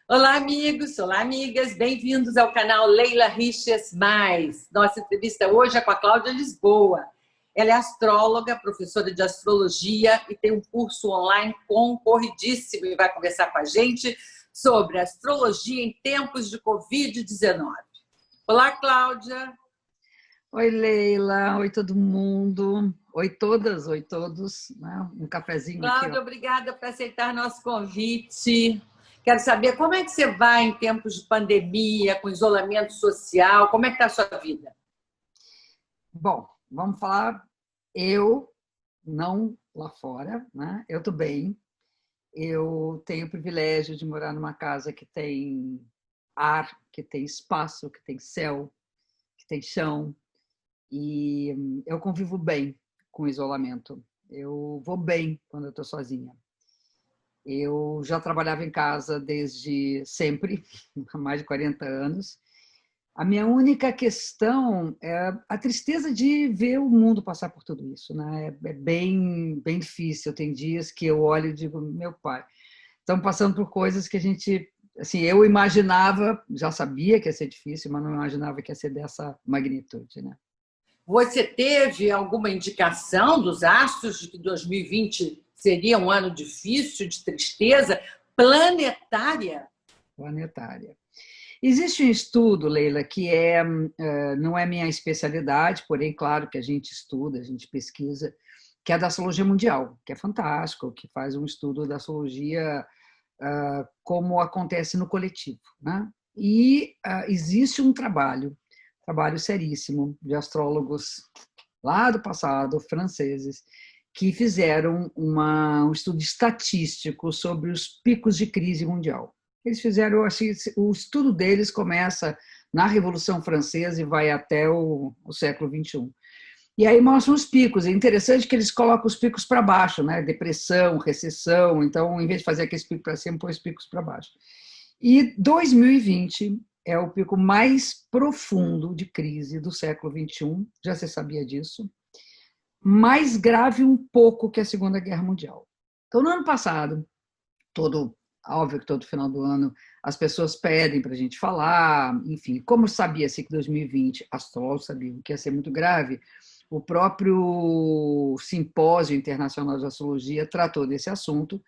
Olá, amigos, olá, amigas, bem-vindos ao canal Leila Riches Mais. Nossa entrevista hoje é com a Cláudia Lisboa. Ela é astróloga, professora de astrologia e tem um curso online concorridíssimo e vai conversar com a gente sobre astrologia em tempos de Covid-19. Olá, Cláudia. Oi, Leila. Oi, todo mundo. Oi, todas. Oi, todos. Um cafezinho Cláudia, aqui. Cláudia, obrigada por aceitar nosso convite. Quero saber como é que você vai em tempos de pandemia, com isolamento social, como é que está a sua vida? Bom, vamos falar, eu, não lá fora, né? Eu estou bem, eu tenho o privilégio de morar numa casa que tem ar, que tem espaço, que tem céu, que tem chão, e eu convivo bem com o isolamento. Eu vou bem quando eu estou sozinha. Eu já trabalhava em casa desde sempre, há mais de 40 anos. A minha única questão é a tristeza de ver o mundo passar por tudo isso, né? É bem difícil. Tem dias que eu olho e digo, meu pai, estão passando por coisas que a gente, assim, eu imaginava, já sabia que ia ser difícil, mas não imaginava que ia ser dessa magnitude, né? Você teve alguma indicação dos astros de que 2020 seria um ano difícil, de tristeza planetária? Planetária. Existe um estudo, Leila, que não é minha especialidade, porém, claro que a gente estuda, a gente pesquisa, que é da astrologia mundial, que é fantástico, que faz um estudo da astrologia como acontece no coletivo, né? E existe um trabalho seríssimo de astrólogos lá do passado, franceses, que fizeram um estudo estatístico sobre os picos de crise mundial. Eles fizeram, o estudo deles começa na Revolução Francesa e vai até o século XXI. E aí mostram os picos. É interessante que eles colocam os picos para baixo, né? Depressão, recessão. Então, em vez de fazer aqueles picos para cima, põe os picos para baixo. E 2020 é o pico mais profundo de crise do século XXI. Já se sabia disso. Mais grave um pouco que a Segunda Guerra Mundial. Então, no ano passado, óbvio que todo final do ano as pessoas pedem para a gente falar, enfim, como sabia-se que 2020, astrólogos sabiam que ia ser muito grave, o próprio Simpósio Internacional de Astrologia tratou desse assunto,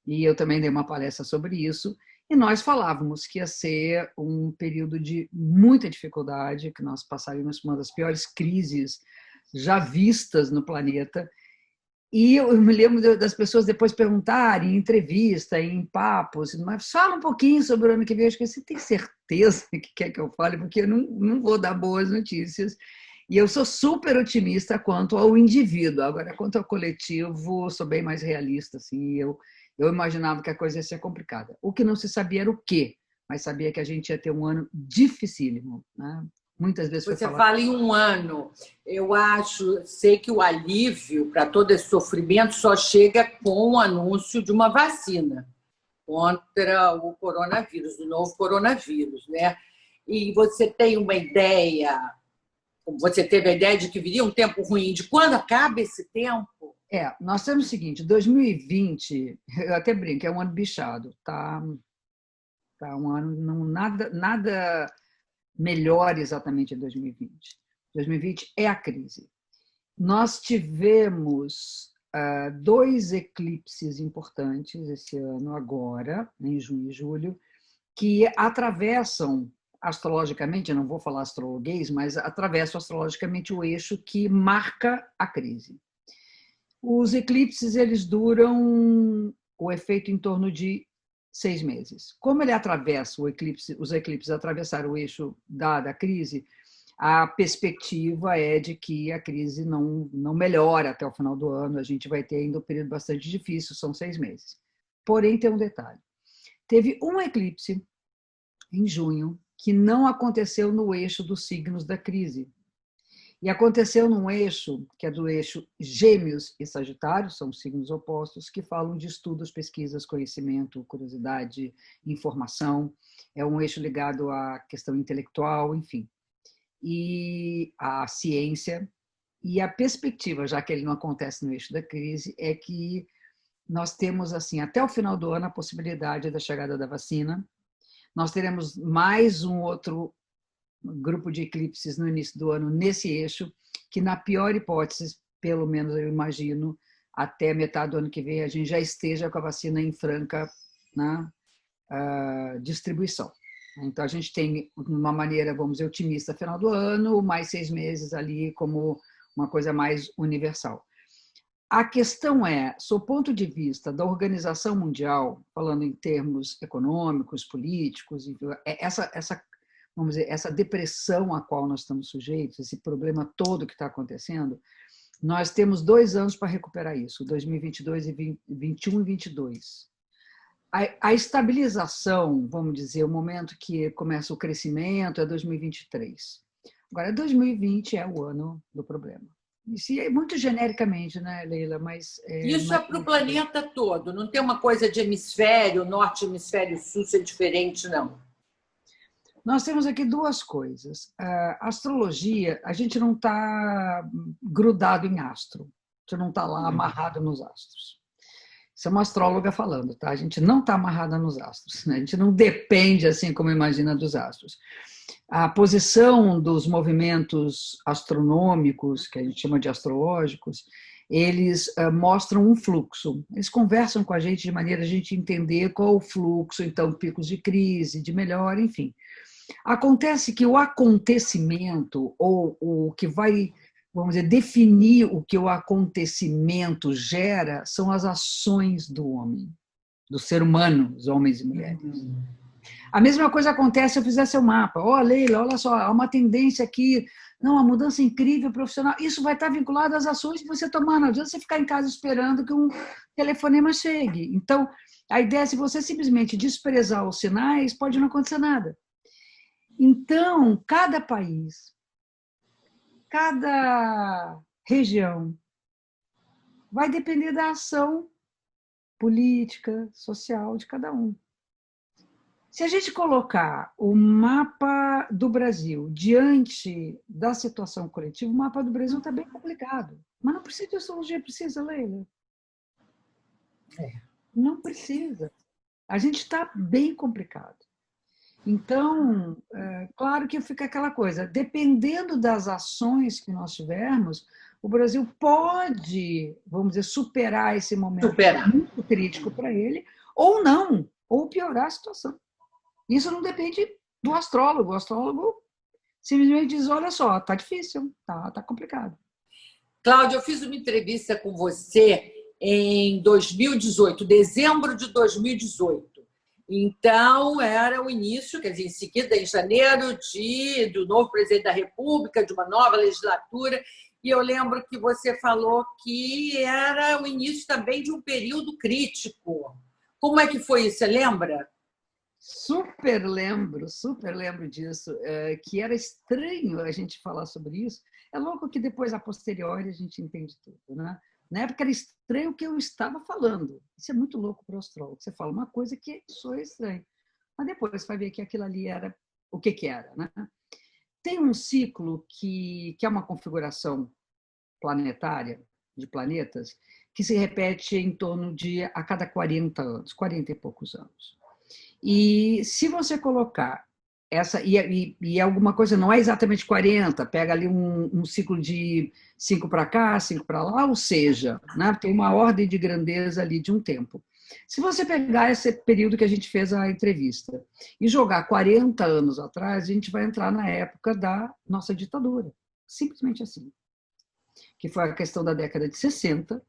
e eu também dei uma palestra sobre isso, e nós falávamos que ia ser um período de muita dificuldade, que nós passaríamos por uma das piores crises já vistas no planeta. E eu me lembro das pessoas depois perguntarem em entrevista, em papos, mas fala um pouquinho sobre o ano que vem. Eu acho que você tem certeza que quer que eu fale, porque eu não vou dar boas notícias. E eu sou super otimista quanto ao indivíduo. Agora, quanto ao coletivo, sou bem mais realista. Assim, eu imaginava que a coisa ia ser complicada. O que não se sabia era o quê, mas sabia que a gente ia ter um ano dificílimo, né? Muitas vezes foi Você falar... fala em um ano. Eu sei que o alívio para todo esse sofrimento só chega com o anúncio de uma vacina contra o coronavírus, do novo coronavírus, né? E você tem uma ideia, você teve a ideia de que viria um tempo ruim, de quando acaba esse tempo? Nós temos o seguinte, 2020, eu até brinco, é um ano bichado, tá um ano, nada melhor exatamente em 2020. 2020 é a crise. Nós tivemos 2 eclipses importantes esse ano, agora, em junho e julho, que atravessam astrologicamente, eu não vou falar astrologuês, mas atravessam astrologicamente o eixo que marca a crise. Os eclipses, eles duram o efeito em torno de 6 meses. Como ele atravessa os eclipses atravessaram o eixo da crise, a perspectiva é de que a crise não melhora até o final do ano, a gente vai ter ainda um período bastante difícil, são 6 meses. Porém, tem um detalhe. Teve um eclipse em junho que não aconteceu no eixo dos signos da crise. E aconteceu num eixo, que é do eixo Gêmeos e Sagitário, são signos opostos, que falam de estudos, pesquisas, conhecimento, curiosidade, informação. É um eixo ligado à questão intelectual, enfim. e a ciência e a perspectiva, já que ele não acontece no eixo da crise, é que nós temos, assim, até o final do ano, a possibilidade da chegada da vacina. Nós teremos mais um outro grupo de eclipses no início do ano nesse eixo, que, na pior hipótese, pelo menos eu imagino, até metade do ano que vem a gente já esteja com a vacina em franca, né, distribuição. Então, a gente tem uma maneira, vamos dizer, otimista final do ano, mais 6 meses ali como uma coisa mais universal. A questão é, sob o ponto de vista da Organização Mundial, falando em termos econômicos, políticos, vamos dizer, essa depressão a qual nós estamos sujeitos, esse problema todo que está acontecendo, nós temos 2 anos para recuperar isso, 2022 e 2021 e 2022. A estabilização, vamos dizer, o momento que começa o crescimento é 2023. Agora, 2020 é o ano do problema. Isso é muito genericamente, né, Leila? Mas isso é para o planeta todo, não tem uma coisa de hemisfério norte, hemisfério sul ser diferente, não. Nós temos aqui 2 coisas. A astrologia, a gente não está grudado em astro, a gente não está lá amarrado nos astros. Isso é uma astróloga falando, tá? A gente não está amarrada nos astros, né? A gente não depende, assim como imagina, dos astros. A posição dos movimentos astronômicos, que a gente chama de astrológicos, eles mostram um fluxo. Eles conversam com a gente de maneira a gente entender qual o fluxo, então, picos de crise, de melhora, enfim. Acontece que o acontecimento, ou o que vai, vamos dizer, definir o que o acontecimento gera, são as ações do homem, do ser humano, os homens e mulheres. A mesma coisa acontece se eu fizer seu mapa. Ó, Leila, olha só, há uma tendência aqui, não, uma mudança incrível profissional. Isso vai estar vinculado às ações que você tomar. Não adianta você ficar em casa esperando que um telefonema chegue. Então, a ideia é, se você simplesmente desprezar os sinais, pode não acontecer nada. Então, cada país, cada região vai depender da ação política, social de cada um. Se a gente colocar o mapa do Brasil diante da situação coletiva, o mapa do Brasil está bem complicado. Mas não precisa de astrologia, precisa, Leila? Não precisa. A gente está bem complicado. Então, claro que fica aquela coisa, dependendo das ações que nós tivermos, o Brasil pode, vamos dizer, superar esse momento muito crítico para ele, ou não, ou piorar a situação. Isso não depende do astrólogo. O astrólogo simplesmente diz, olha só, está difícil, está complicado. Cláudia, eu fiz uma entrevista com você em 2018, dezembro de 2018. Então, era o início, quer dizer, em seguida, em janeiro, do novo presidente da República, de uma nova legislatura, e eu lembro que você falou que era o início também de um período crítico. Como é que foi isso? Você lembra? Super lembro disso, que era estranho a gente falar sobre isso. É louco que depois, a posteriori, a gente entende tudo, né? Na época era estranho o que eu estava falando. Isso é muito louco para o astrólogo. Você fala uma coisa que soa estranho, mas depois você vai ver que aquilo ali era o que era, né? Tem um ciclo que é uma configuração planetária, de planetas, que se repete em torno de a cada 40 anos, 40 e poucos anos. E se você colocar essa, e alguma coisa, não é exatamente 40, pega ali um ciclo de 5 para cá, 5 para lá, ou seja, né, tem uma ordem de grandeza ali de um tempo. Se você pegar esse período que a gente fez a entrevista e jogar 40 anos atrás, a gente vai entrar na época da nossa ditadura. Simplesmente assim. Que foi a questão da década de 60,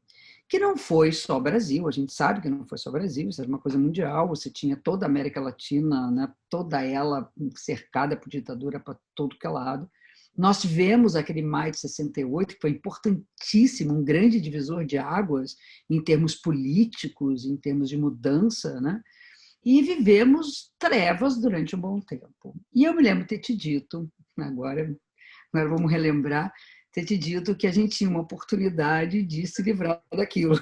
que não foi só Brasil, a gente sabe que não foi só Brasil, isso era uma coisa mundial, você tinha toda a América Latina, né, toda ela cercada por ditadura para todo que é lado. Nós tivemos aquele maio de 68, que foi importantíssimo, um grande divisor de águas em termos políticos, em termos de mudança, né? E vivemos trevas durante um bom tempo. E eu me lembro de ter te dito, agora vamos relembrar, ter te dito que a gente tinha uma oportunidade de se livrar daquilo.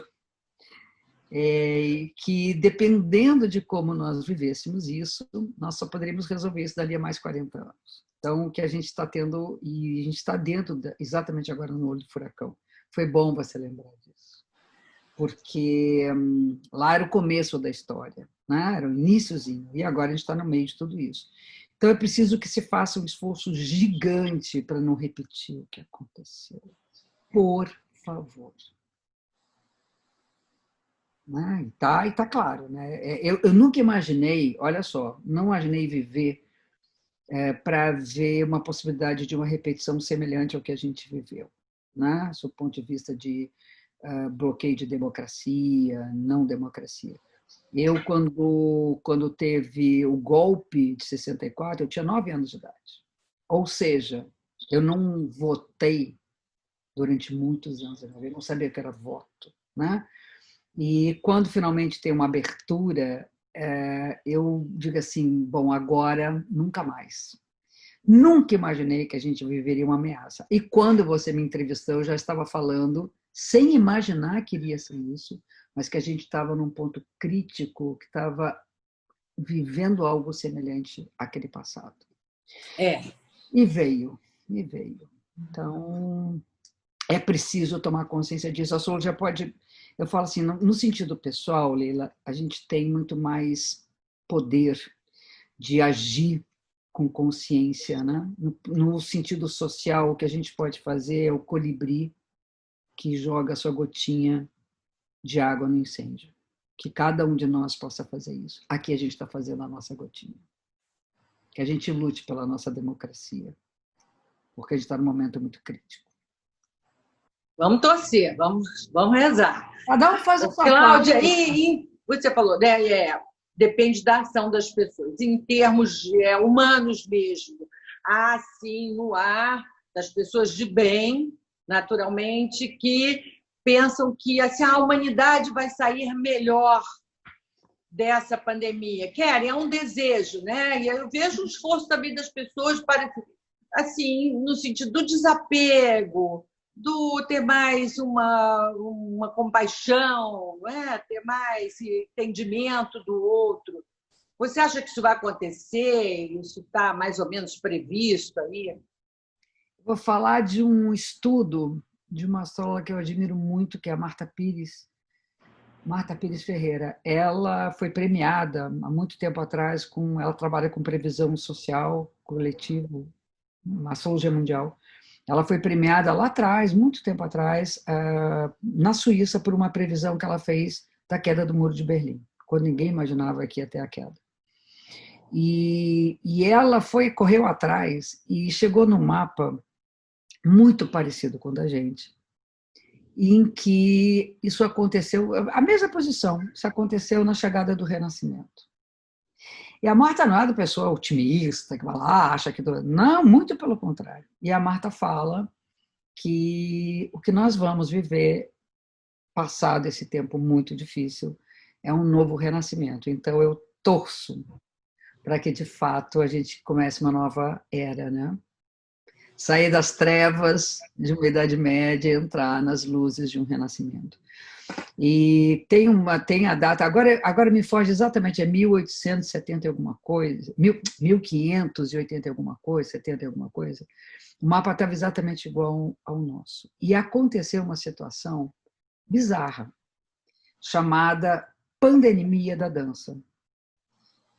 Que, dependendo de como nós vivêssemos isso, nós só poderíamos resolver isso dali a mais 40 anos. Então, o que a gente está tendo, e a gente está dentro, exatamente agora no olho do furacão. Foi bom você lembrar disso, porque lá era o começo da história, né? Era o iniciozinho, e agora a gente está no meio de tudo isso. Então, é preciso que se faça um esforço gigante para não repetir o que aconteceu. Por favor. Né? E tá claro. Né? Eu nunca imaginei, olha só, não imaginei viver para ver uma possibilidade de uma repetição semelhante ao que a gente viveu, né? Do ponto de vista de bloqueio de democracia, não democracia. Eu, quando teve o golpe de 64, eu tinha 9 anos de idade. Ou seja, eu não votei durante muitos anos, eu não sabia o que era voto, né? E quando finalmente tem uma abertura, eu digo assim, bom, agora nunca mais. Nunca imaginei que a gente viveria uma ameaça. E quando você me entrevistou, eu já estava falando, sem imaginar que iria ser isso, mas que a gente estava num ponto crítico, que estava vivendo algo semelhante àquele passado. E veio. Então, é preciso tomar consciência disso. A astrologia pode... Eu falo assim, no sentido pessoal, Leila, a gente tem muito mais poder de agir com consciência, né? No sentido social, o que a gente pode fazer é o colibri que joga a sua gotinha de água no incêndio. Que cada um de nós possa fazer isso. Aqui a gente está fazendo a nossa gotinha. Que a gente lute pela nossa democracia, porque a gente está num momento muito crítico. Vamos torcer, vamos rezar. Cada um faz a sua Cláudia, parte. e você falou, né? Depende da ação das pessoas, em termos humanos mesmo. Há, sim, no ar, das pessoas de bem, naturalmente, que pensam que assim, a humanidade vai sair melhor dessa pandemia. Querem, é um desejo, né? E eu vejo um esforço também das pessoas para, assim, no sentido do desapego, do ter mais uma compaixão, né? Ter mais entendimento do outro. Você acha que isso vai acontecer? Isso está mais ou menos previsto aí? Vou falar de um estudo de uma astróloga que eu admiro muito, que é a Marta Pires Ferreira. Ela foi premiada há muito tempo atrás, ela trabalha com previsão social coletiva, na astrologia mundial. Ela foi premiada lá atrás, muito tempo atrás, na Suíça, por uma previsão que ela fez da queda do Muro de Berlim, quando ninguém imaginava que ia ter a queda. E ela correu atrás e chegou num mapa muito parecido com o da gente, em que isso aconteceu, a mesma posição, isso aconteceu na chegada do Renascimento. E a Marta não é da pessoa otimista, que vai lá, acha que... Não, muito pelo contrário. E a Marta fala que o que nós vamos viver, passado esse tempo muito difícil, é um novo renascimento. Então, eu torço para que, de fato, a gente comece uma nova era, né? Sair das trevas de uma Idade Média e entrar nas luzes de um renascimento. E tem a data, agora me foge exatamente, é 1870 e alguma coisa, 1580 e alguma coisa, 70 e alguma coisa. O mapa estava exatamente igual ao nosso. E aconteceu uma situação bizarra, chamada pandemia da dança.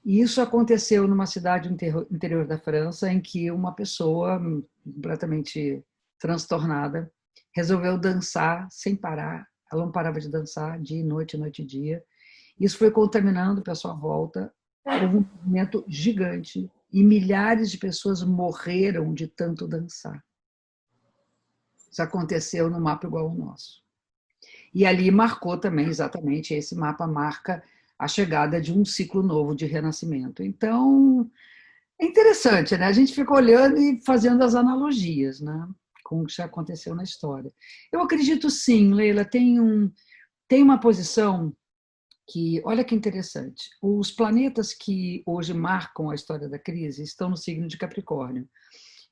E isso aconteceu numa cidade no interior da França, em que uma pessoa completamente transtornada resolveu dançar sem parar. Ela não parava de dançar dia e noite e dia. Isso foi contaminando a sua volta. Houve um movimento gigante e milhares de pessoas morreram de tanto dançar. Isso aconteceu no mapa igual ao nosso. E ali marcou também, exatamente, esse mapa marca a chegada de um ciclo novo de renascimento. Então, é interessante, né? A gente fica olhando e fazendo as analogias, né? Com o que já aconteceu na história. Eu acredito sim, Leila, tem uma posição que, olha que interessante, os planetas que hoje marcam a história da crise estão no signo de Capricórnio.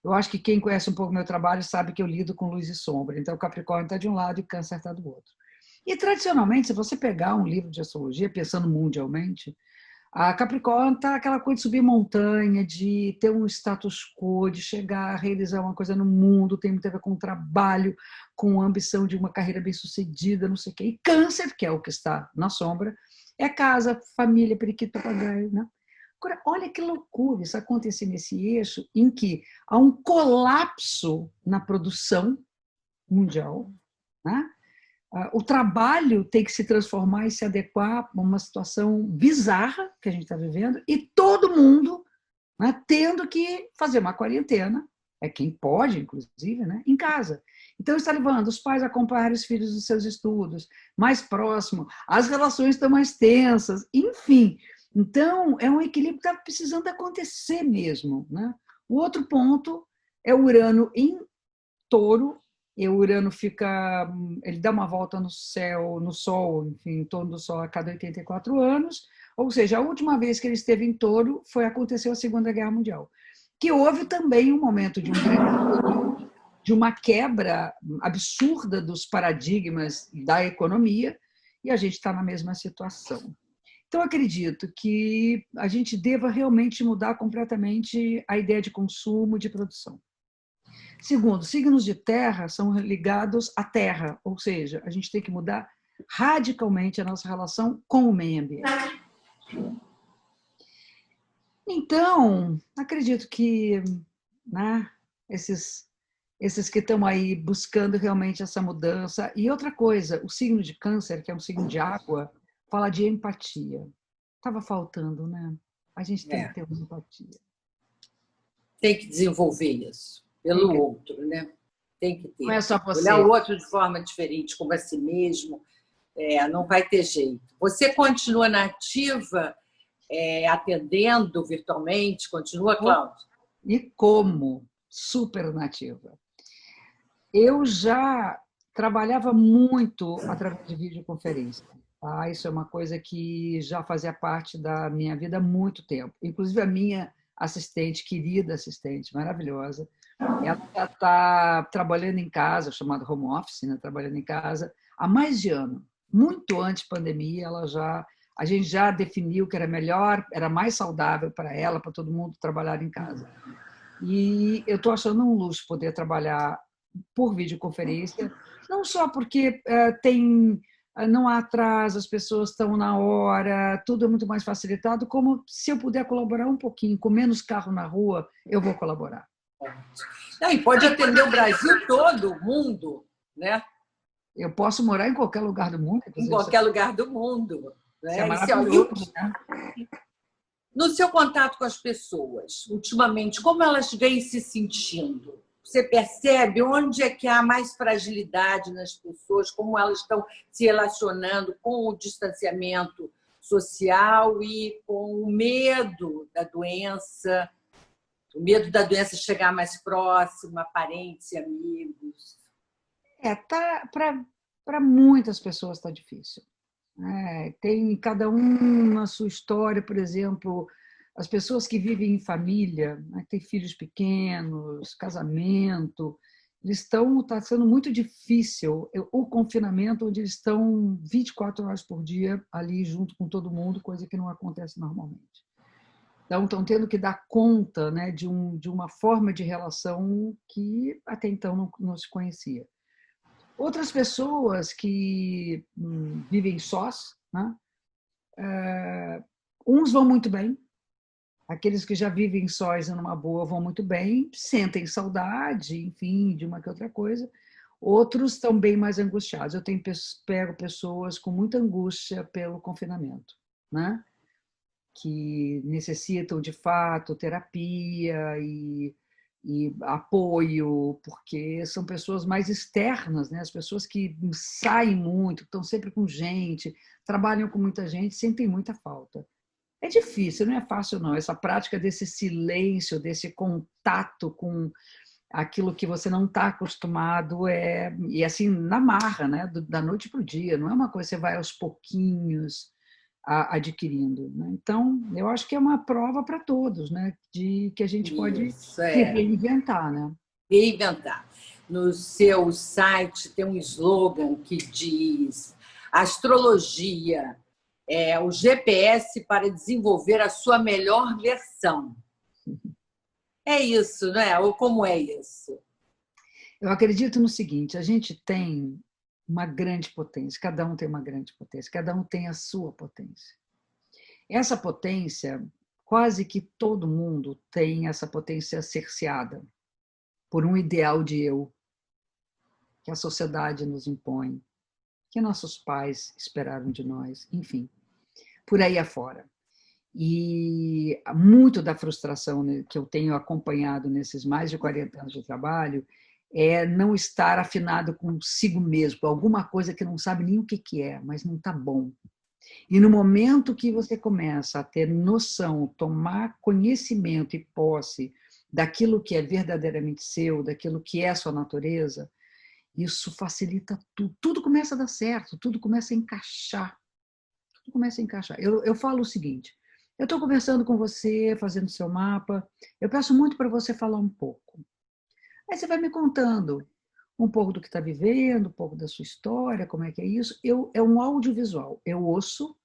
Eu acho que quem conhece um pouco o meu trabalho sabe que eu lido com luz e sombra, então o Capricórnio está de um lado e Câncer está do outro. E, tradicionalmente, se você pegar um livro de astrologia, pensando mundialmente, A Capricórnio está aquela coisa de subir montanha, de ter um status quo, de chegar a realizar uma coisa no mundo, tem muito a ver com trabalho, com a ambição de uma carreira bem-sucedida, não sei o quê. E Câncer, que é o que está na sombra, é casa, família, periquito, papagaio, né? Agora, olha que loucura isso acontecer nesse eixo em que há um colapso na produção mundial, né? O trabalho tem que se transformar e se adequar a uma situação bizarra que a gente está vivendo e todo mundo, né, tendo que fazer uma quarentena, é quem pode, inclusive, né, em casa. Então, está levando os pais a acompanhar os filhos dos seus estudos, mais próximo, as relações estão mais tensas, enfim. Então, é um equilíbrio que está precisando acontecer mesmo, né? O outro ponto é o Urano em Touro. E o Urano fica, ele dá uma volta no céu, no Sol, enfim, em torno do Sol a cada 84 anos, ou seja, a última vez que ele esteve em Touro aconteceu a Segunda Guerra Mundial, que houve também um momento de uma quebra absurda dos paradigmas da economia, e a gente está na mesma situação. Então, acredito que a gente deva realmente mudar completamente a ideia de consumo e de produção. Segundo, signos de terra são ligados à terra, ou seja, a gente tem que mudar radicalmente a nossa relação com o meio ambiente. Então, acredito que, né, esses que estão aí buscando realmente essa mudança. E outra coisa, o signo de Câncer, que é um signo de água, fala de empatia. Estava faltando, né? A gente tem que ter uma empatia. Tem que desenvolver isso pelo outro, né? Tem que ter. Não é só você. Olhar o outro de forma diferente, como a si mesmo, não vai ter jeito. Você continua na ativa, atendendo virtualmente? Continua, Cláudia? E como? Super nativa. Eu já trabalhava muito através de videoconferência. Tá? Isso é uma coisa que já fazia parte da minha vida há muito tempo. Inclusive, a minha assistente, querida assistente, maravilhosa, ela já está trabalhando em casa, chamado home office, né? Trabalhando em casa, há mais de ano. Muito antes da pandemia, a gente já definiu que era melhor, era mais saudável para ela, para todo mundo trabalhar em casa. E eu estou achando um luxo poder trabalhar por videoconferência, não só porque não há atraso, as pessoas estão na hora, tudo é muito mais facilitado, como se eu puder colaborar um pouquinho, com menos carro na rua, eu vou colaborar. Não, e pode atender o Brasil todo, o mundo, né? Eu posso morar em qualquer lugar do mundo. Em qualquer lugar do mundo. Né? Isso é maravilhoso, né? No seu contato com as pessoas, ultimamente, como elas vêm se sentindo? Você percebe onde é que há mais fragilidade nas pessoas, como elas estão se relacionando com o distanciamento social e com o medo da doença chegar mais próxima, parentes e amigos? Para muitas pessoas está difícil. Tem cada um na sua história, por exemplo, as pessoas que vivem em família, né, têm filhos pequenos, casamento, está sendo muito difícil o confinamento, onde eles estão 24 horas por dia ali junto com todo mundo, coisa que não acontece normalmente. Então, estão tendo que dar conta, né, de uma forma de relação que até então não se conhecia. Outras pessoas que vivem sós, né? Uns vão muito bem, aqueles que já vivem sós numa boa vão muito bem, sentem saudade, enfim, de uma que outra coisa. Outros estão bem mais angustiados. Eu pego pessoas com muita angústia pelo confinamento, né? Que necessitam, de fato, terapia e apoio, porque são pessoas mais externas, né? As pessoas que saem muito, estão sempre com gente, trabalham com muita gente, sentem muita falta. É difícil, não é fácil não, essa prática desse silêncio, desse contato com aquilo que você não está acostumado, e assim, na marra, né? Da noite para o dia, não é uma coisa que você vai aos pouquinhos adquirindo, né? Então, eu acho que é uma prova para todos, né? De que a gente pode se reinventar, né? Reinventar. No seu site tem um slogan que diz: a astrologia o GPS para desenvolver a sua melhor versão. É isso, não é? Ou como é isso? Eu acredito no seguinte, a gente tem uma grande potência, cada um tem uma grande potência, cada um tem a sua potência. Essa potência, quase que todo mundo tem essa potência cerceada por um ideal de eu que a sociedade nos impõe, que nossos pais esperaram de nós, enfim, por aí afora. E muito da frustração que eu tenho acompanhado nesses mais de 40 anos de trabalho é não estar afinado consigo mesmo, alguma coisa que não sabe nem o que é, mas não está bom. E no momento que você começa a ter noção, tomar conhecimento e posse daquilo que é verdadeiramente seu, daquilo que é a sua natureza, isso facilita tudo. Tudo começa a dar certo, tudo começa a encaixar. Tudo começa a encaixar. Eu falo o seguinte, eu estou conversando com você, fazendo seu mapa, eu peço muito para você falar um pouco. Aí você vai me contando um pouco do que está vivendo, um pouco da sua história, como é que é isso. É um audiovisual. Eu ouço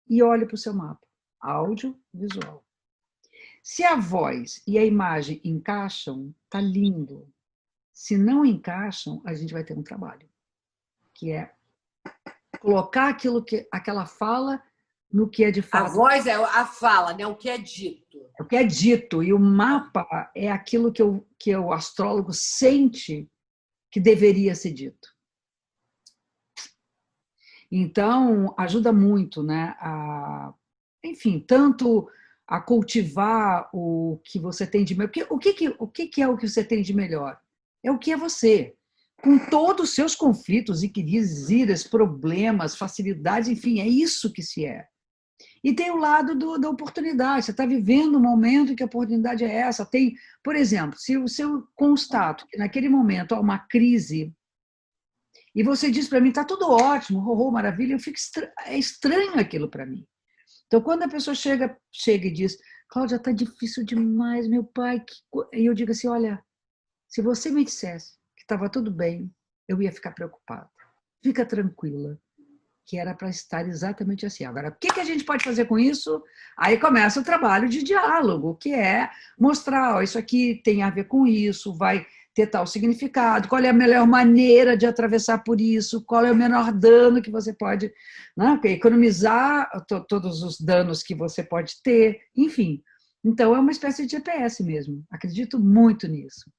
e olho para o seu mapa. Audiovisual. Se a voz e a imagem encaixam, tá lindo. Se não encaixam, a gente vai ter um trabalho, que é colocar aquela fala no que é de fato. A voz é a fala, né? O que é dito. É o que é dito. E o mapa é aquilo que o astrólogo sente que deveria ser dito. Então, ajuda muito, né? Enfim, tanto a cultivar o que você tem de melhor. O que é o que você tem de melhor? É o que é você. Com todos os seus conflitos e crises, iras, problemas, facilidades, enfim, é isso que se é. E tem o lado da oportunidade. Você está vivendo um momento em que a oportunidade é essa. Tem, por exemplo, se eu constato que naquele momento há uma crise e você diz para mim, está tudo ótimo, maravilha, eu fico é estranho aquilo para mim. Então, quando a pessoa chega e diz, Cláudia, está difícil demais, meu pai. E eu digo assim, olha, se você me dissesse que estava tudo bem, eu ia ficar preocupada. Fica tranquila, que era para estar exatamente assim. Agora, o que a gente pode fazer com isso? Aí começa o trabalho de diálogo, que é mostrar, ó, isso aqui tem a ver com isso, vai ter tal significado, qual é a melhor maneira de atravessar por isso, qual é o menor dano que você pode, né, economizar todos os danos que você pode ter, enfim. Então, é uma espécie de GPS mesmo. Acredito muito nisso.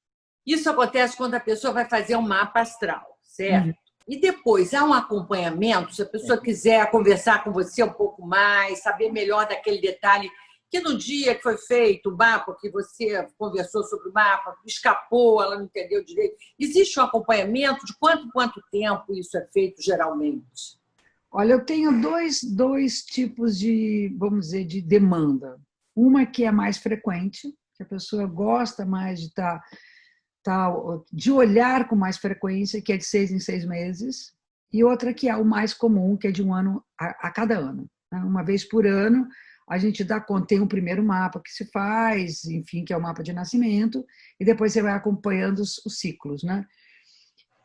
Isso acontece quando a pessoa vai fazer um mapa astral, certo? E depois, há um acompanhamento, se a pessoa quiser conversar com você um pouco mais, saber melhor daquele detalhe, que no dia que foi feito o mapa, que você conversou sobre o mapa, escapou, ela não entendeu direito. Existe um acompanhamento de quanto tempo isso é feito geralmente? Olha, eu tenho dois tipos de, vamos dizer, de demanda. Uma que é mais frequente, que a pessoa gosta mais de olhar com mais frequência, que é de 6 em 6 meses, e outra que é o mais comum, que é de um ano a cada ano. Uma vez por ano, a gente dá conta, tem um primeiro mapa que se faz, enfim, que é o mapa de nascimento, e depois você vai acompanhando os ciclos, né?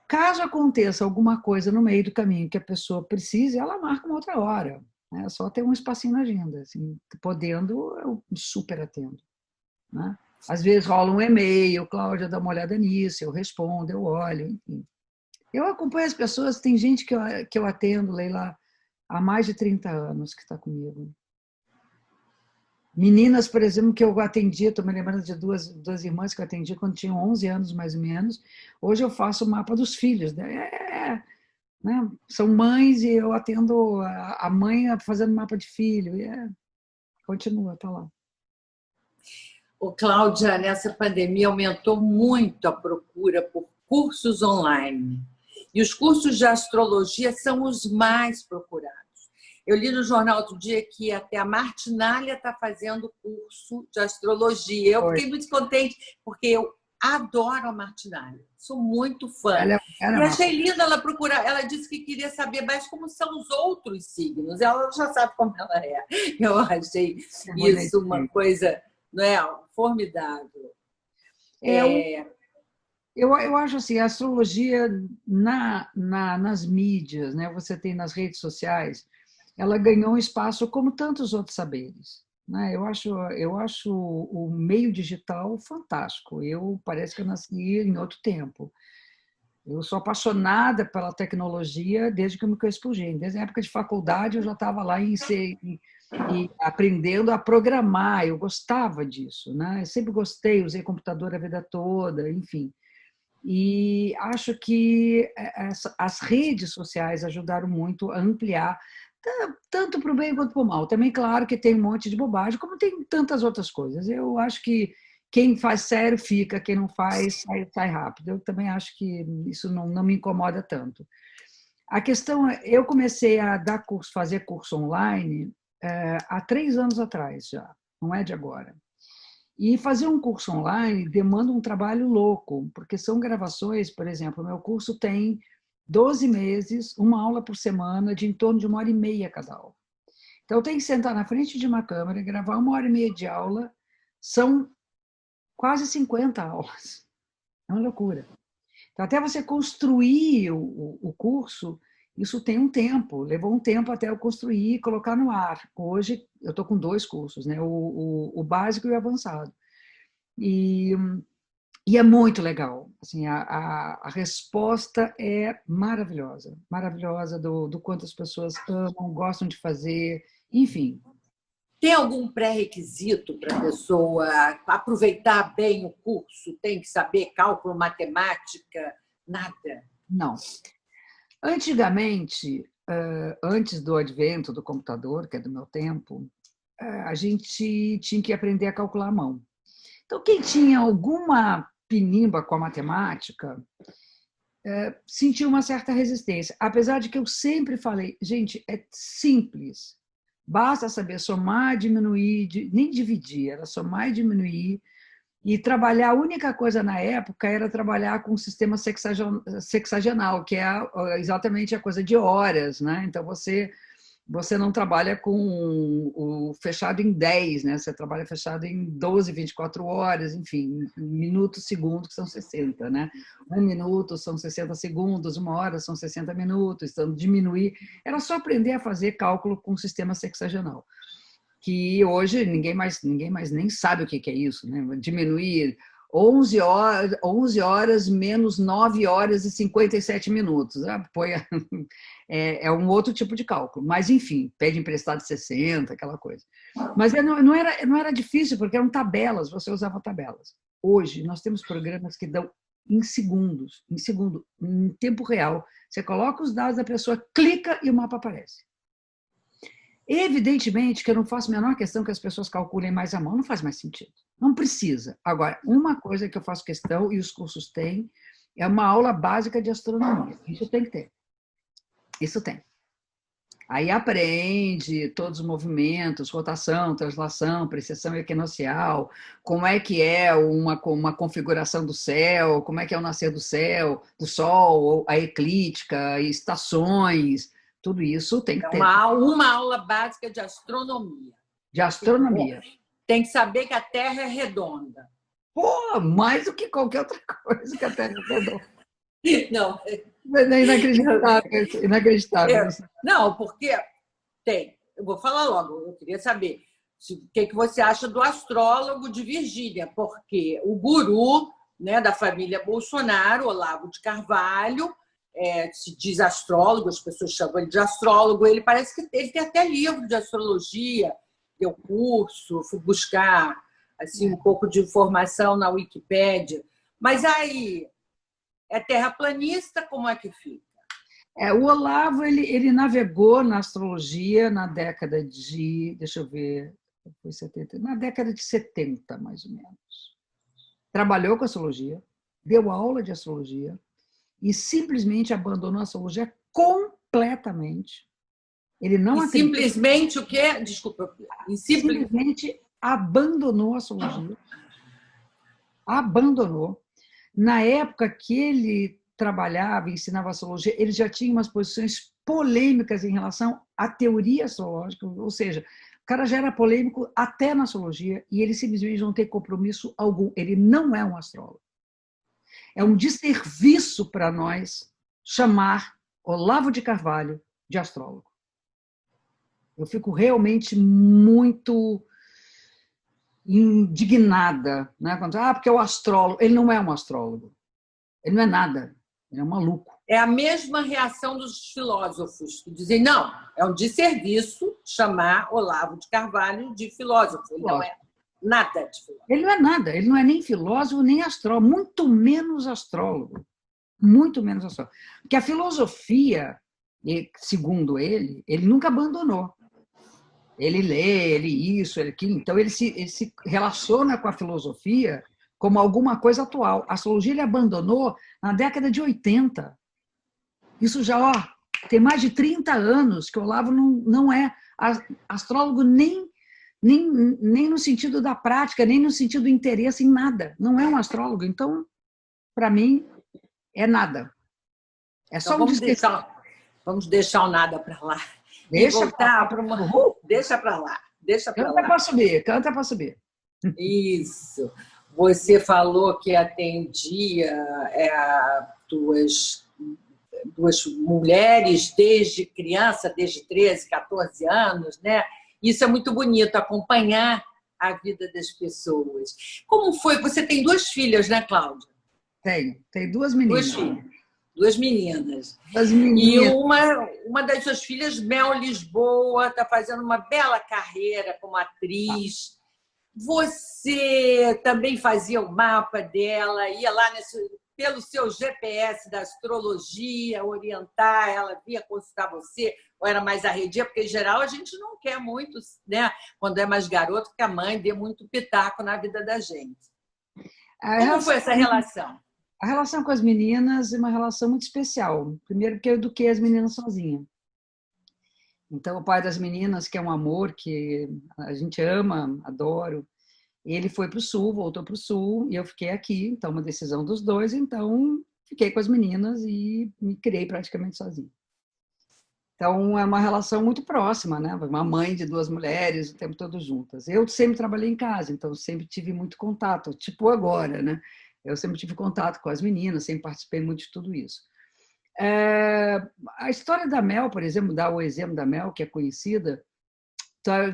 Caso aconteça alguma coisa no meio do caminho que a pessoa precise, ela marca uma outra hora. É só ter um espacinho na agenda. Assim, podendo, eu super atendo. Né? Às vezes rola um e-mail, Cláudia, dá uma olhada nisso, eu respondo, eu olho, enfim. Eu acompanho as pessoas, tem gente que eu atendo, Leila, há mais de 30 anos que está comigo. Meninas, por exemplo, que eu atendi, estou me lembrando de duas irmãs que eu atendi quando tinham 11 anos, mais ou menos. Hoje eu faço o mapa dos filhos. Né? São mães e eu atendo a mãe fazendo mapa de filho. Continua, está lá. Cláudia, nessa pandemia aumentou muito a procura por cursos online. E os cursos de astrologia são os mais procurados. Eu li no jornal outro dia que até a Martinália está fazendo curso de astrologia. Eu fiquei muito contente, porque eu adoro a Martinália. Sou muito fã. E achei linda ela procurar. Ela disse que queria saber mais como são os outros signos. Ela já sabe como ela é. Eu achei isso uma coisa, não é, formidável. Eu acho assim, a astrologia nas mídias, né? Você tem nas redes sociais, ela ganhou um espaço como tantos outros saberes, né? Eu acho o meio digital fantástico. Parece que eu nasci em outro tempo. Eu sou apaixonada pela tecnologia desde que eu me conheço por gente. Desde a época de faculdade eu já estava lá e aprendendo a programar. Eu gostava disso, né? Eu sempre gostei, usei computador a vida toda, enfim. E acho que as redes sociais ajudaram muito a ampliar, tanto para o bem quanto para o mal. Também, claro, que tem um monte de bobagem, como tem tantas outras coisas. Eu acho que quem faz sério fica, quem não faz sai rápido. Eu também acho que isso não me incomoda tanto. A questão é, eu comecei a dar curso, fazer curso online há 3 anos atrás já, não é de agora. E fazer um curso online demanda um trabalho louco, porque são gravações, por exemplo, o meu curso tem 12 meses, uma aula por semana, de em torno de 1h30 cada aula. Então, eu tenho que sentar na frente de uma câmera, gravar 1h30 de aula, são quase 50 aulas. É uma loucura. Então, até você construir o curso, isso tem um tempo, levou um tempo até eu construir e colocar no ar. Hoje, eu estou com 2 cursos, né? O básico e o avançado. E é muito legal. Assim, a resposta é maravilhosa, maravilhosa do quanto as pessoas amam, gostam de fazer, enfim. Tem algum pré-requisito para a pessoa aproveitar bem o curso? Tem que saber cálculo, matemática? Nada? Não. Antigamente, antes do advento do computador, que é do meu tempo, a gente tinha que aprender a calcular à mão. Então, quem tinha alguma pinimba com a matemática sentiu uma certa resistência. Apesar de que eu sempre falei, gente, é simples. Basta saber somar, diminuir, nem dividir, era somar e diminuir. E trabalhar, a única coisa na época era trabalhar com o sistema sexagenal, que é exatamente a coisa de horas, né? Então, você não trabalha com o fechado em 10, né? Você trabalha fechado em 12, 24 horas, enfim, minutos, segundos, que são 60, né? 1 minuto são 60 segundos, 1 hora são 60 minutos, então diminuir. Era só aprender a fazer cálculo com o sistema sexagenal, que hoje ninguém mais nem sabe o que é isso, né? Diminuir 11 horas menos 9 horas e 57 minutos. É um outro tipo de cálculo. Mas, enfim, pede emprestado 60, aquela coisa. Mas não era difícil, porque eram tabelas, você usava tabelas. Hoje, nós temos programas que dão em segundos, em tempo real. Você coloca os dados da pessoa, clica e o mapa aparece. Evidentemente que eu não faço a menor questão que as pessoas calculem mais à mão, não faz mais sentido. Não precisa. Agora, uma coisa que eu faço questão, e os cursos têm, é uma aula básica de astronomia. Isso tem que ter. Isso tem. Aí aprende todos os movimentos, rotação, translação, precessão equinocial, como é que é uma configuração do céu, como é que é o nascer do céu, do sol, a eclíptica, estações, tudo isso tem que ter. Uma aula básica de astronomia. De astronomia. Tem que saber que a Terra é redonda. Pô, mais do que qualquer outra coisa que a Terra é redonda. Não. É inacreditável. Inacreditável. Não, porque tem. Eu vou falar logo. Eu queria saber o que você acha do astrólogo de Virgínia, porque o guru, né, da família Bolsonaro, Olavo de Carvalho, se diz astrólogo, as pessoas chamam ele de astrólogo, ele parece que ele tem até livro de astrologia, deu curso, fui buscar assim, um pouco de informação na Wikipédia. Mas aí, é terraplanista, como é que fica? O Olavo, ele navegou na astrologia na década de, deixa eu ver, foi 70, na década de 70, mais ou menos. Trabalhou com astrologia, deu aula de astrologia, e simplesmente abandonou a astrologia completamente. Ele não acredita. Simplesmente o quê? Desculpa. Simplesmente abandonou a astrologia. Abandonou. Na época que ele trabalhava e ensinava astrologia, ele já tinha umas posições polêmicas em relação à teoria astrológica, ou seja, o cara já era polêmico até na astrologia e ele simplesmente não tem compromisso algum. Ele não é um astrólogo. É um desserviço para nós chamar Olavo de Carvalho de astrólogo. Eu fico realmente muito indignada, né? Quando, porque é o astrólogo. Ele não é um astrólogo. Ele não é nada. Ele é um maluco. É a mesma reação dos filósofos, que dizem, não, é um desserviço chamar Olavo de Carvalho de filósofo. Ele não é nada de filósofo. Ele não é nada. Ele não é nem filósofo, nem astrólogo. Muito menos astrólogo. Muito menos astrólogo. Porque a filosofia, segundo ele nunca abandonou. Ele lê, ele isso, ele aquilo. Então, ele se relaciona com a filosofia como alguma coisa atual. A astrologia ele abandonou na década de 80. Isso já tem mais de 30 anos que o Olavo não é astrólogo nem no sentido da prática, nem no sentido do interesse em nada. Não é um astrólogo. Então, para mim, é nada. É só então, vamos deixar o nada para lá. Deixa voltar para uma. Deixa para lá. Canta para subir, canta para subir. Isso. Você falou que atendia duas mulheres desde criança, desde 13, 14 anos, né? Isso é muito bonito, acompanhar a vida das pessoas. Como foi? Você tem 2 filhas, né, Cláudia? Tenho 2 meninas. 2 filhas. 2 meninas. E uma das suas filhas, Mel Lisboa, está fazendo uma bela carreira como atriz. Você também fazia o mapa dela, ia lá pelo seu GPS da astrologia, orientar, ela via consultar você, ou era mais arredia, porque, em geral, a gente não quer muito, né? Quando é mais garoto, que a mãe dê muito pitaco na vida da gente. Como foi essa relação? A relação com as meninas é uma relação muito especial. Primeiro, porque eu eduquei as meninas sozinha. Então, o pai das meninas, que é um amor, que a gente ama, adoro, ele foi para o Sul, voltou para o Sul, e eu fiquei aqui. Então, uma decisão dos dois. Então, fiquei com as meninas e me criei praticamente sozinha. Então, é uma relação muito próxima, né? Uma mãe de 2 mulheres, o tempo todo juntas. Eu sempre trabalhei em casa, então sempre tive muito contato, tipo agora, né? Eu sempre tive contato com as meninas, sempre participei muito de tudo isso. A história da Mel, por exemplo, dar o exemplo da Mel, que é conhecida,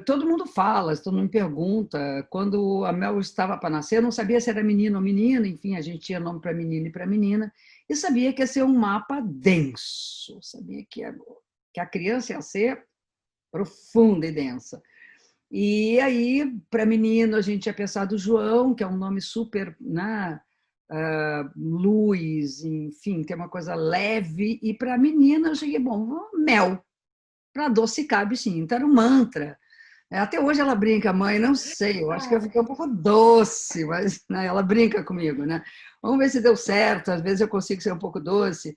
todo mundo fala, todo mundo me pergunta. Quando a Mel estava para nascer, eu não sabia se era menino ou menina, enfim, a gente tinha nome para menino e para menina, e sabia que ia ser um mapa denso, sabia que a criança ia ser profunda e densa. E aí, para menino, a gente tinha pensado João, que é um nome super, né? Luz, enfim, tem uma coisa leve. E para menina, eu cheguei, Mel, para adocicar a bichinha. Então, era um mantra. Até hoje ela brinca, mãe, não sei, eu acho que eu fiquei um pouco doce, mas né, ela brinca comigo, né? Vamos ver se deu certo, às vezes eu consigo ser um pouco doce.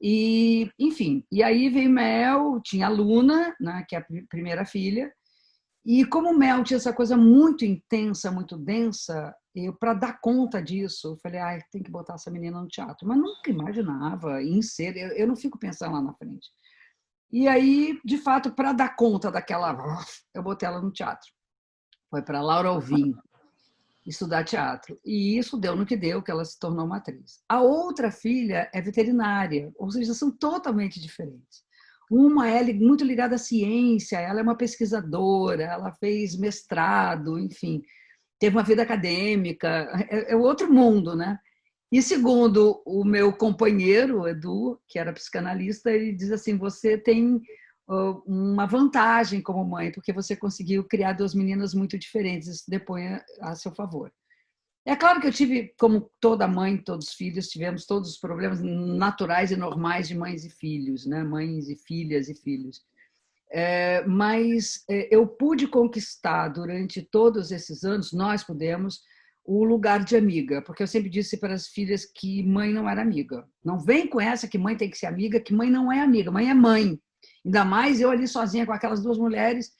E, enfim, e aí veio Mel, tinha a Luna, né, que é a primeira filha, e como Mel tinha essa coisa muito intensa, muito densa, eu, para dar conta disso, eu falei, tem que botar essa menina no teatro. Mas nunca imaginava em ser, eu não fico pensando lá na frente. E aí, de fato, para dar conta daquela, eu botei ela no teatro. Foi para Laura Alvim estudar teatro. E isso deu no que deu, que ela se tornou uma atriz. A outra filha é veterinária, ou seja, são totalmente diferentes. Uma é muito ligada à ciência, ela é uma pesquisadora, ela fez mestrado, enfim, teve uma vida acadêmica, é outro mundo, né? E segundo o meu companheiro, Edu, que era psicanalista, ele diz assim, você tem uma vantagem como mãe, porque você conseguiu criar 2 meninas muito diferentes, isso depõe a seu favor. É claro que eu tive, como toda mãe, todos os filhos, tivemos todos os problemas naturais e normais de mães e filhos, né? Mães e filhas e filhos. Mas eu pude conquistar durante todos esses anos, nós pudemos, o lugar de amiga, porque eu sempre disse para as filhas que mãe não era amiga. Não vem com essa que mãe tem que ser amiga, que mãe não é amiga, mãe é mãe. Ainda mais eu ali sozinha com aquelas 2 mulheres.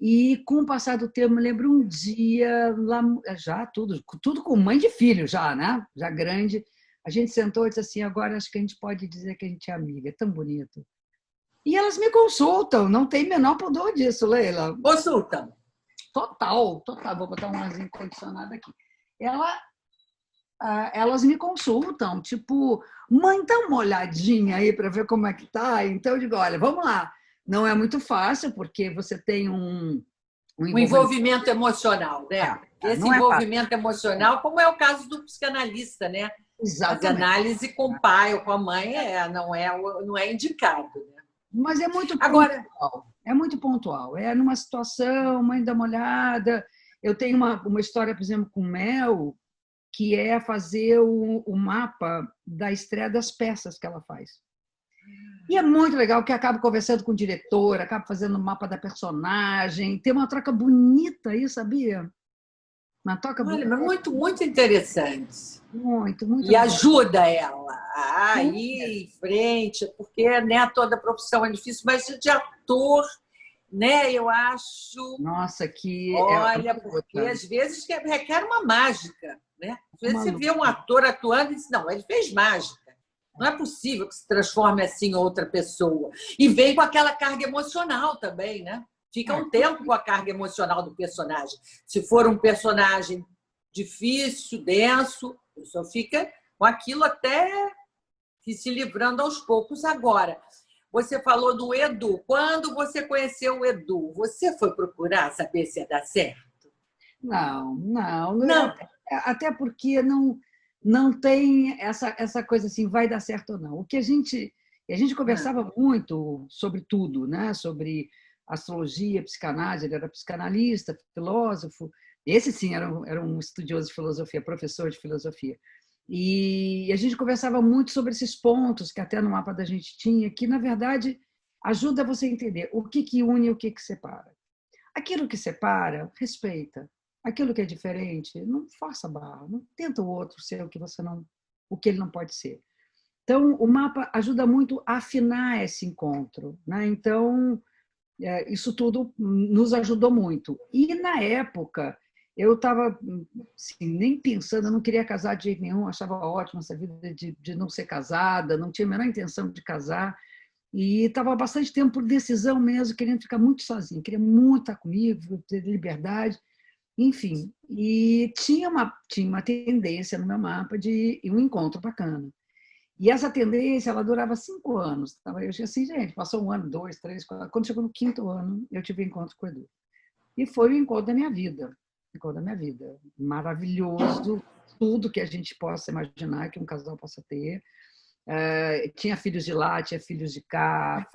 E com o passar do tempo, me lembro um dia, lá, já tudo com mãe de filho, já, né? Já grande, a gente sentou e disse assim, agora acho que a gente pode dizer que a gente é amiga, é tão bonito. E elas me consultam, não tem menor pudor disso, Leila. Consultam. Total. Vou botar um arzinho condicionado aqui. Elas me consultam, tipo, mãe, dá uma olhadinha aí para ver como é que tá. Então eu digo, olha, vamos lá. Não é muito fácil, porque você tem um envolvimento emocional, né? Esse envolvimento emocional, como é o caso do psicanalista, né? Exatamente. Fazer análise com o pai ou com a mãe não é indicado. Né? Mas é muito pontual. É muito pontual. É numa situação, mãe dá uma olhada. Eu tenho uma história, por exemplo, com Mel, que é fazer o mapa da estreia das peças que ela faz. E é muito legal, que acaba conversando com o diretor, acaba fazendo o mapa da personagem. Tem uma troca bonita aí, sabia? Uma troca bonita. Olha, muito, muito interessante. Muito, muito E legal. Ajuda ela a ir em frente, porque né, toda profissão é difícil, mas de ator, né, eu acho... Nossa, que... Olha, porque às vezes requer uma mágica. Né? Às vezes você vê um ator atuando e diz, não, ele fez mágica. Não é possível que se transforme assim em outra pessoa. E vem com aquela carga emocional também, né? Fica um tempo com a carga emocional do personagem. Se for um personagem difícil, denso, a pessoa fica com aquilo até que se livrando aos poucos. Agora, você falou do Edu. Quando você conheceu o Edu, você foi procurar saber se ia dar certo? Não. Até porque não tem essa coisa assim, vai dar certo ou não. O que a gente conversava muito sobre tudo, né? Sobre astrologia, psicanálise, ele era psicanalista, filósofo. Esse sim era um estudioso de filosofia, professor de filosofia. E a gente conversava muito sobre esses pontos que até no mapa da gente tinha, que na verdade ajuda você a entender o que une e o que separa. Aquilo que separa, respeita. Aquilo que é diferente, não faça barra, não tenta o outro ser o que ele não pode ser. Então, o mapa ajuda muito a afinar esse encontro, né? Então, isso tudo nos ajudou muito. E na época, eu estava assim, nem pensando, eu não queria casar de jeito nenhum, achava ótimo essa vida de não ser casada, não tinha a menor intenção de casar. E estava há bastante tempo por decisão mesmo, querendo ficar muito sozinha, queria muito estar comigo, ter liberdade. Enfim, e tinha uma tendência no meu mapa de um encontro bacana. E essa tendência, ela durava 5 anos. Eu disse assim, gente, passou 1 ano, 2, 3, 4. Quando chegou no 5º ano, eu tive um encontro com o Edu. E foi o encontro da minha vida. Encontro da minha vida. Maravilhoso, tudo que a gente possa imaginar que um casal possa ter. Tinha filhos de lá, tinha filhos de cá,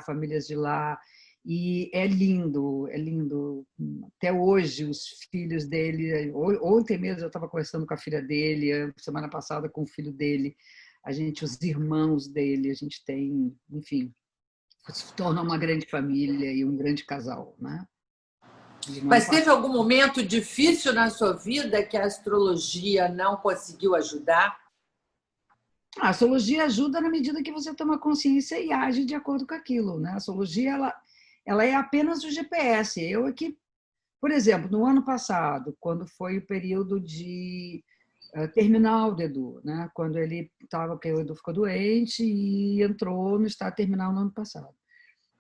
famílias de lá. E é lindo, é lindo. Até hoje, os filhos dele... Ontem mesmo eu estava conversando com a filha dele, semana passada com o filho dele, os irmãos dele, a gente tem, enfim, se torna uma grande família e um grande casal, né? Mas teve algum momento difícil na sua vida que a astrologia não conseguiu ajudar? A astrologia ajuda na medida que você toma consciência e age de acordo com aquilo, né? A astrologia, ela é apenas o GPS. Eu aqui, por exemplo, no ano passado, quando foi o período de terminal do Edu, né? Quando porque o Edu ficou doente e entrou no estado terminal no ano passado.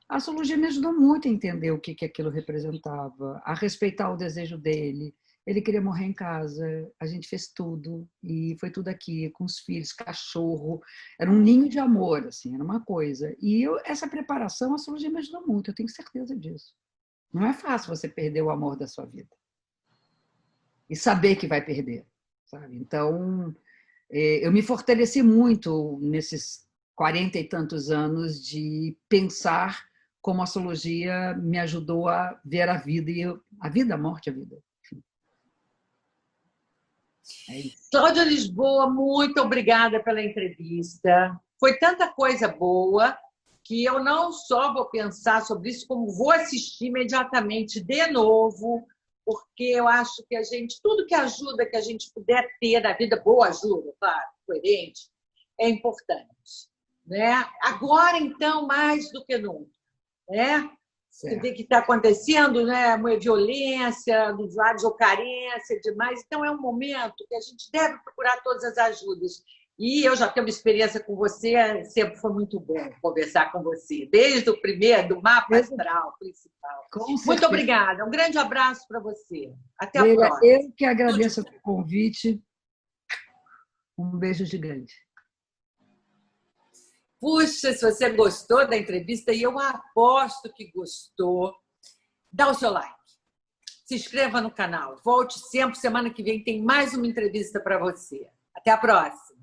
A astrologia me ajudou muito a entender o que aquilo representava, a respeitar o desejo dele. Ele queria morrer em casa, a gente fez tudo, e foi tudo aqui, com os filhos, cachorro. Era um ninho de amor, assim, era uma coisa. E essa preparação, a astrologia me ajudou muito, eu tenho certeza disso. Não é fácil você perder o amor da sua vida. E saber que vai perder, sabe? Então, eu me fortaleci muito nesses 40 e tantos anos de pensar como a astrologia me ajudou a ver a vida, a morte, a vida. É isso. Cláudia Lisboa, muito obrigada pela entrevista. Foi tanta coisa boa que eu não só vou pensar sobre isso, como vou assistir imediatamente de novo, porque eu acho que tudo que ajuda, que a gente puder ter na vida, boa ajuda, claro, coerente, é importante. Né? Agora, então, mais do que nunca. Né? Você vê que está acontecendo, né? Uma violência dos lados, ou carência demais. Então, é um momento que a gente deve procurar todas as ajudas. E eu já tenho uma experiência com você, sempre foi muito bom conversar com você, desde o primeiro, do mapa astral principal. Muito obrigada. Um grande abraço para você. Até a próxima. Eu que agradeço o convite. Um beijo gigante. Puxa, se você gostou da entrevista, e eu aposto que gostou, dá o seu like. Se inscreva no canal. Volte sempre. Semana que vem tem mais uma entrevista para você. Até a próxima.